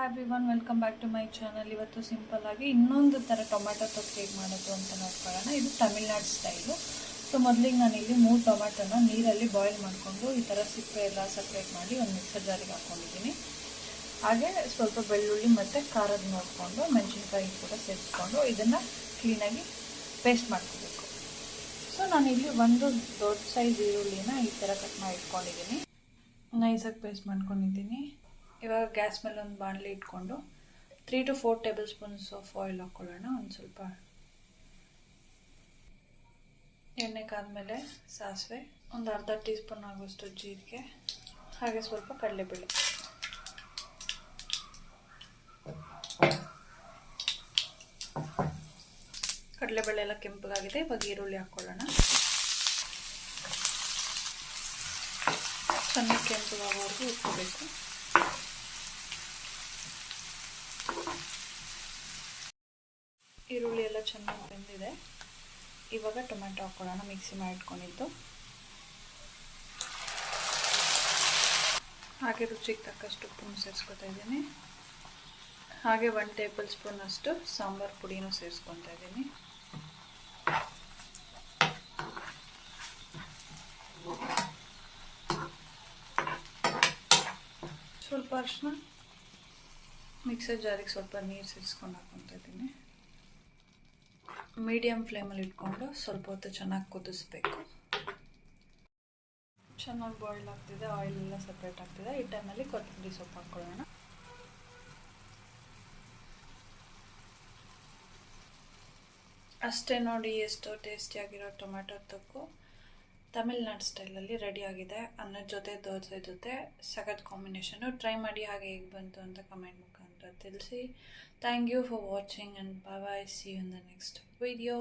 Hi everyone, welcome back to my channel. ಇವತ್ತು simple ಆಗಿ ಇನ್ನೊಂದು ಥರ ಟೊಮ್ಯಾಟೊ ತೊಟ್ಟು ಹೇಗೆ ಮಾಡೋದು ಅಂತ ನೋಡ್ಕೊಳ್ಳೋಣ. ಇದು ತಮಿಳ್ನಾಡು ಸ್ಟೈಲು. ಸೊ ಮೊದಲಿಗೆ ನಾನಿಲ್ಲಿ 3 ಟೊಮ್ಯಾಟೊನ ನೀರಲ್ಲಿ ಬಾಯ್ಲ್ ಮಾಡಿಕೊಂಡು ಈ ಥರ ಸಿಪ್ಪೆ ಎಲ್ಲ ಸಪ್ರೇಟ್ ಮಾಡಿ ಒಂದು ಮಿಕ್ಸರ್ ಜಾರಿಗೆ ಹಾಕ್ಕೊಂಡಿದ್ದೀನಿ. ಹಾಗೆ ಸ್ವಲ್ಪ ಬೆಳ್ಳುಳ್ಳಿ ಮತ್ತು ಖಾರದ ನೋಡಿಕೊಂಡು ಮೆಣಸಿನ್ಕಾಯಿ ಕೂಡ ಸೇರಿಸ್ಕೊಂಡು ಇದನ್ನು ಕ್ಲೀನಾಗಿ ಪೇಸ್ಟ್ ಮಾಡ್ಕೋಬೇಕು. ಸೊ ನಾನಿಲ್ಲಿ ಒಂದು ದೊಡ್ಡ ಸೈಜ್ ಈರುಳ್ಳಿನ ಈ ಥರ ಕಟ್ ಮಾಡಿ ಇಟ್ಕೊಂಡಿದ್ದೀನಿ, ನೈಸಾಗಿ ಪೇಸ್ಟ್ ಮಾಡ್ಕೊಂಡಿದ್ದೀನಿ. ಇವಾಗ ಗ್ಯಾಸ್ ಮೇಲೆ ಒಂದು ಬಾಣಲೆ ಇಟ್ಕೊಂಡು 3 to 4 table spoons of oil ಹಾಕ್ಕೊಳ್ಳೋಣ. ಒಂದು ಸ್ವಲ್ಪ ಎಣ್ಣೆ ಕಾದ್ಮೇಲೆ ಸಾಸಿವೆ, ಒಂದು ಅರ್ಧ ಟೀ ಸ್ಪೂನ್ ಆಗುವಷ್ಟು ಜೀರಿಗೆ, ಹಾಗೆ ಸ್ವಲ್ಪ ಕಡಲೆಬೇಳೆ. ಕಡಲೆಬೇಳೆ ಎಲ್ಲ ಕೆಂಪಗಾಗಿದೆ. ಇವಾಗ ಈರುಳ್ಳಿ ಹಾಕ್ಕೊಳ್ಳೋಣ. ಚೆನ್ನಾಗಿ ಕೆಂಪಗಾಗೋವರೆಗೂ ಉಟ್ಕೋಬೇಕು. ಈರುಳ್ಳಿ ಎಲ್ಲ ಚೆನ್ನಾಗಿ ಬೆಂದಿದೆ. ಇವಾಗ ಟೊಮೆಟೊ ಹಾಕ್ಕೊಳ್ಳೋಣ, ಮಿಕ್ಸಿ ಮಾಡಿ ಇಟ್ಕೊಂಡಿದ್ದು. ಹಾಗೆ ರುಚಿಗೆ ತಕ್ಕಷ್ಟು ಉಪ್ಪನ್ನು ಸೇರಿಸ್ಕೊತಾ ಇದ್ದೀನಿ. ಹಾಗೆ 1 ಟೇಬಲ್ ಸ್ಪೂನ್ ಅಷ್ಟು ಸಾಂಬಾರು ಪುಡಿನೂ ಸೇರಿಸ್ಕೊತಾ ಇದ್ದೀನಿ. ಸ್ವಲ್ಪ ಅರಿಶಿನ, ಮಿಕ್ಸರ್ ಜಾರಿಗೆ ಸ್ವಲ್ಪ ನೀರು ಸೇರಿಸ್ಕೊಂಡು ಹಾಕ್ಕೊತಾ ಇದ್ದೀನಿ. ಮೀಡಿಯಮ್ ಫ್ಲೇಮಲ್ಲಿ ಇಟ್ಕೊಂಡು ಸ್ವಲ್ಪ ಹೊತ್ತು ಚೆನ್ನಾಗಿ ಕುದಿಸ್ಬೇಕು. ಚೆನ್ನಾಗಿ ಬಾಯ್ಲ್ ಆಗ್ತಿದೆ, ಆಯಿಲ್ ಎಲ್ಲ ಸಪ್ರೇಟ್ ಆಗ್ತಿದೆ. ಈ ಟೈಮಲ್ಲಿ ಕೊತ್ತಂಬರಿ ಸೊಪ್ಪು ಹಾಕ್ಕೊಳ್ಳೋಣ. ಅಷ್ಟೇ ನೋಡಿ, ಎಷ್ಟು ಟೇಸ್ಟಿಯಾಗಿರೋ ಟೊಮ್ಯಾಟೊ ತೊಕ್ಕು ತಮಿಳ್ನಾಡು ಸ್ಟೈಲಲ್ಲಿ ರೆಡಿಯಾಗಿದೆ. ಅನ್ನದ ಜೊತೆ, ದೋಸೆ ಜೊತೆ ಸಖತ್ ಕಾಂಬಿನೇಷನು. ಟ್ರೈ ಮಾಡಿ, ಹಾಗೆ ಹೇಗೆ ಬಂತು ಅಂತ ಕಮೆಂಟ್ ಮುಖಾಂತರ ತಿಳಿಸಿ. Thank you for watching and bye. See you in the next video.